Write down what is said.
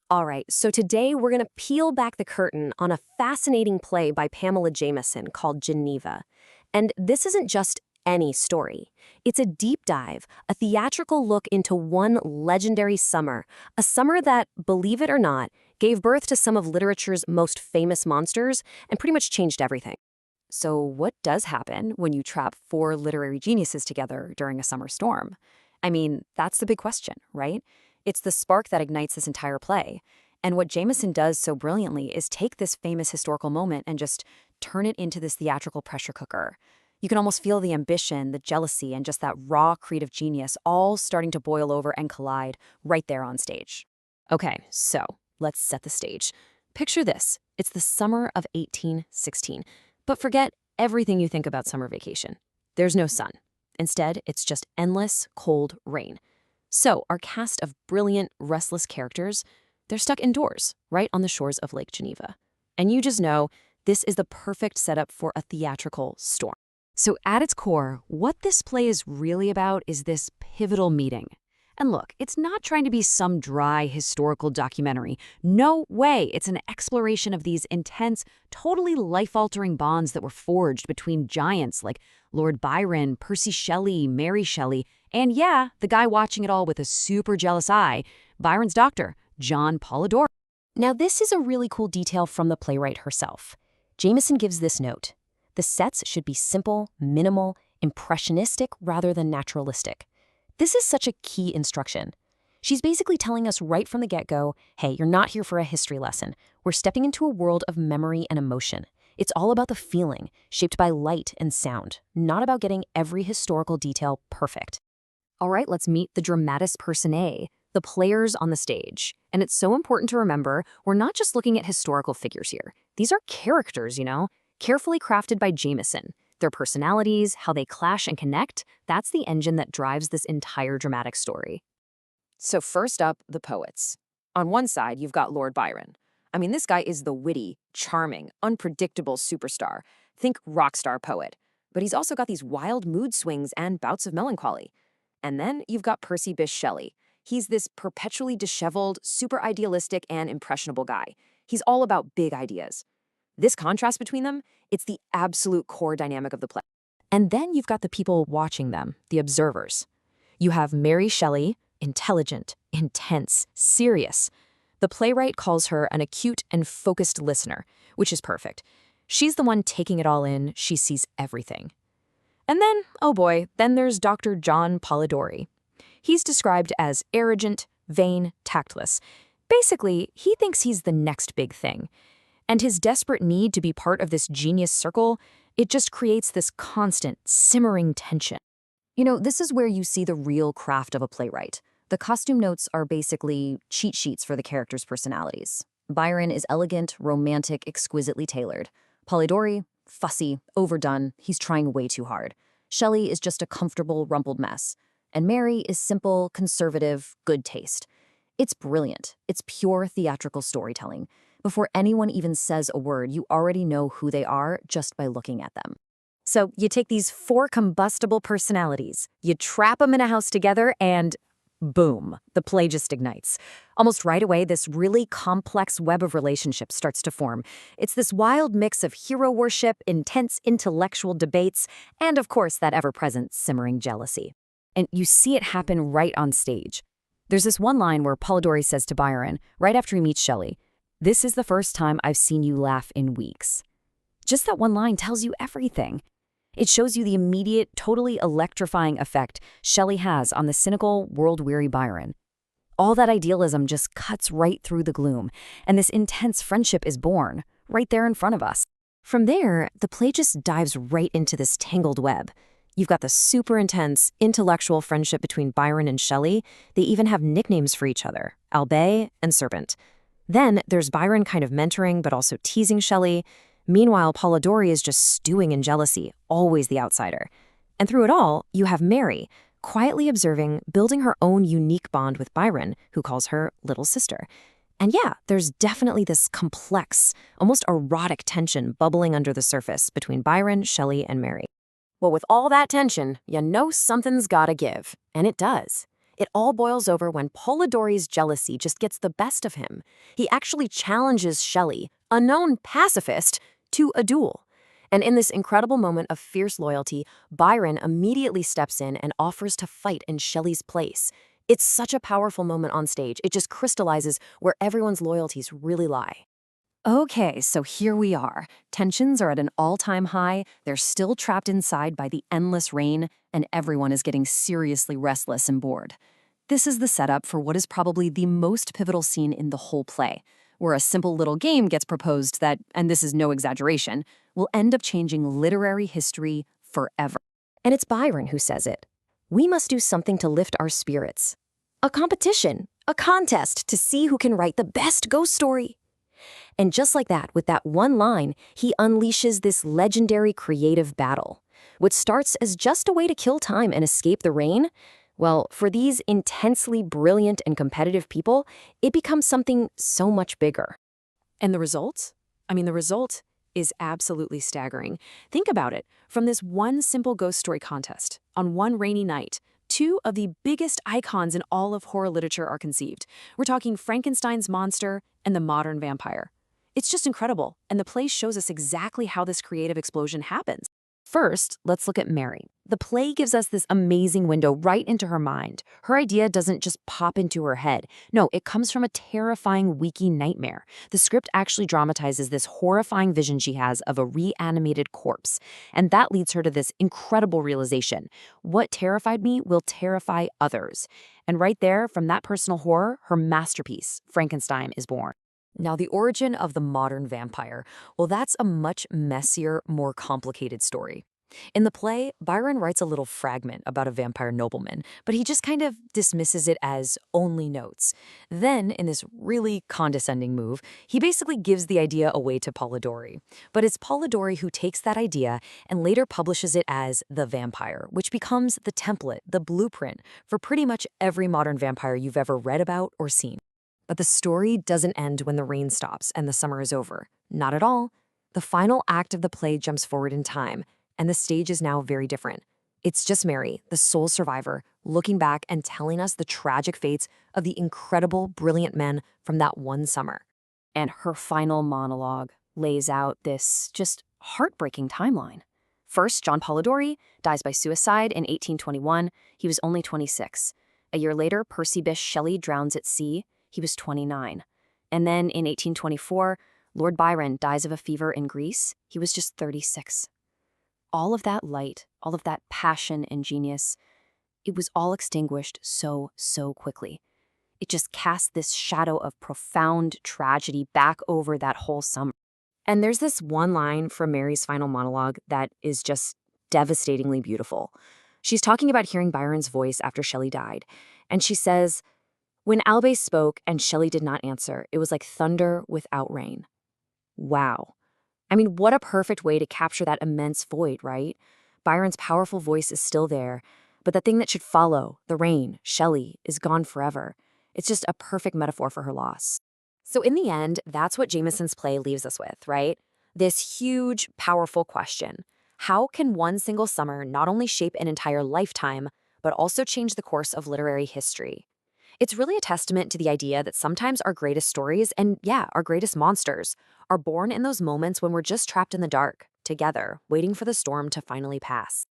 All right, so today we're going to peel back the curtain on a fascinating play by Pamela Jameson called Geneva. And this isn't just any story. It's a deep dive, a theatrical look into one legendary summer, a summer that, believe it or not, gave birth to some of literature's most famous monsters and pretty much changed everything. So what does happen when you trap four literary geniuses together during a summer storm? I mean, that's the big question, right? It's the spark that ignites this entire play. And what Jameson does so brilliantly is take this famous historical moment and just turn it into this theatrical pressure cooker. You can almost feel the ambition, the jealousy, and just that raw creative genius all starting to boil over and collide right there on stage. Okay, so let's set the stage. Picture this. It's the summer of 1816. But forget everything you think about summer vacation. There's no sun. Instead, it's just endless, cold rain. So our cast of brilliant, restless characters, they're stuck indoors, right on the shores of Lake Geneva. And you just know this is the perfect setup for a theatrical storm. So at its core, what this play is really about is this pivotal meeting. And look, it's not trying to be some dry historical documentary. No way. It's an exploration of these intense, totally life-altering bonds that were forged between giants like Lord Byron, Percy Shelley, Mary Shelley, and yeah, the guy watching it all with a super jealous eye, Byron's doctor, John Polidori. Now, this is a really cool detail from the playwright herself. Jameson gives this note. The sets should be simple, minimal, impressionistic rather than naturalistic. This is such a key instruction. She's basically telling us right from the get-go, hey, you're not here for a history lesson. We're stepping into a world of memory and emotion. It's all about the feeling, shaped by light and sound, not about getting every historical detail perfect. All right, let's meet the dramatis personae, the players on the stage. And it's so important to remember, we're not just looking at historical figures here. These are characters, carefully crafted by Jameson. Their personalities, how they clash and connect, that's the engine that drives this entire dramatic story. So first up, the poets. On one side, you've got Lord Byron. I mean, this guy is the witty, charming, unpredictable superstar. Think rock star poet. But he's also got these wild mood swings and bouts of melancholy. And then you've got Percy Bysshe Shelley. He's this perpetually disheveled, super idealistic, and impressionable guy. He's all about big ideas. This contrast between them, it's the absolute core dynamic of the play. And then you've got the people watching them, the observers. You have Mary Shelley, intelligent, intense, serious. The playwright calls her an acute and focused listener, which is perfect. She's the one taking it all in, she sees everything. And then, oh boy, then there's Dr. John Polidori. He's described as arrogant, vain, tactless. Basically, he thinks he's the next big thing. And his desperate need to be part of this genius circle, it just creates this constant, simmering tension. This is where you see the real craft of a playwright. The costume notes are basically cheat sheets for the characters' personalities. Byron is elegant, romantic, exquisitely tailored. Polidori, fussy, overdone, he's trying way too hard. Shelley is just a comfortable, rumpled mess. And Mary is simple, conservative, good taste. It's brilliant. It's pure theatrical storytelling. Before anyone even says a word, you already know who they are just by looking at them. So you take these four combustible personalities, you trap them in a house together, and boom, the play just ignites. Almost right away, this really complex web of relationships starts to form. It's this wild mix of hero worship, intense intellectual debates, and of course, that ever-present simmering jealousy. And you see it happen right on stage. There's this one line where Polidori says to Byron, right after he meets Shelley, "This is the first time I've seen you laugh in weeks." Just that one line tells you everything. It shows you the immediate, totally electrifying effect Shelley has on the cynical, world-weary Byron. All that idealism just cuts right through the gloom, and this intense friendship is born, right there in front of us. From there, the play just dives right into this tangled web. You've got the super intense, intellectual friendship between Byron and Shelley. They even have nicknames for each other, Albay and Serpent. Then there's Byron kind of mentoring but also teasing Shelley. Meanwhile, Polidori is just stewing in jealousy, always the outsider. And through it all, you have Mary, quietly observing, building her own unique bond with Byron, who calls her little sister. And yeah, there's definitely this complex, almost erotic tension bubbling under the surface between Byron, Shelley, and Mary. Well, with all that tension, you know something's gotta give. And it does. It all boils over when Polidori's jealousy just gets the best of him. He actually challenges Shelley, a known pacifist, to a duel. And in this incredible moment of fierce loyalty, Byron immediately steps in and offers to fight in Shelley's place. It's such a powerful moment on stage. It just crystallizes where everyone's loyalties really lie. Okay, so here we are. Tensions are at an all-time high, they're still trapped inside by the endless rain, and everyone is getting seriously restless and bored. This is the setup for what is probably the most pivotal scene in the whole play, where a simple little game gets proposed that, and this is no exaggeration, will end up changing literary history forever. And it's Byron who says it. We must do something to lift our spirits. A competition, a contest to see who can write the best ghost story. And just like that, with that one line, he unleashes this legendary creative battle. What starts as just a way to kill time and escape the rain, well, for these intensely brilliant and competitive people, it becomes something so much bigger. And the result? The result is absolutely staggering. Think about it. From this one simple ghost story contest, on one rainy night, two of the biggest icons in all of horror literature are conceived. We're talking Frankenstein's monster and the modern vampire. It's just incredible, and the play shows us exactly how this creative explosion happens. First, let's look at Mary. The play gives us this amazing window right into her mind. Her idea doesn't just pop into her head. No, it comes from a terrifying wiki nightmare. The script actually dramatizes this horrifying vision she has of a reanimated corpse. And that leads her to this incredible realization. What terrified me will terrify others. And right there, from that personal horror, her masterpiece, Frankenstein, is born. Now, the origin of the modern vampire, well, that's a much messier, more complicated story. In the play, Byron writes a little fragment about a vampire nobleman, but he just kind of dismisses it as only notes. Then, in this really condescending move, he basically gives the idea away to Polidori. But it's Polidori who takes that idea and later publishes it as The Vampire, which becomes the template, the blueprint for pretty much every modern vampire you've ever read about or seen. But the story doesn't end when the rain stops and the summer is over. Not at all. The final act of the play jumps forward in time, and the stage is now very different. It's just Mary, the sole survivor, looking back and telling us the tragic fates of the incredible, brilliant men from that one summer. And her final monologue lays out this just heartbreaking timeline. First, John Polidori dies by suicide in 1821. He was only 26. A year later, Percy Bysshe Shelley drowns at sea. He was 29. And then in 1824, Lord Byron dies of a fever in Greece. He was just 36. All of that light, all of that passion and genius, it was all extinguished so quickly. It just cast this shadow of profound tragedy back over that whole summer. And there's this one line from Mary's final monologue that is just devastatingly beautiful. She's talking about hearing Byron's voice after Shelley died, and she says, "When Albay spoke and Shelley did not answer, it was like thunder without rain." Wow. What a perfect way to capture that immense void, right? Byron's powerful voice is still there, but the thing that should follow, the rain, Shelley, is gone forever. It's just a perfect metaphor for her loss. So in the end, that's what Jameson's play leaves us with, right? This huge, powerful question. How can one single summer not only shape an entire lifetime, but also change the course of literary history? It's really a testament to the idea that sometimes our greatest stories, and yeah, our greatest monsters, are born in those moments when we're just trapped in the dark, together, waiting for the storm to finally pass.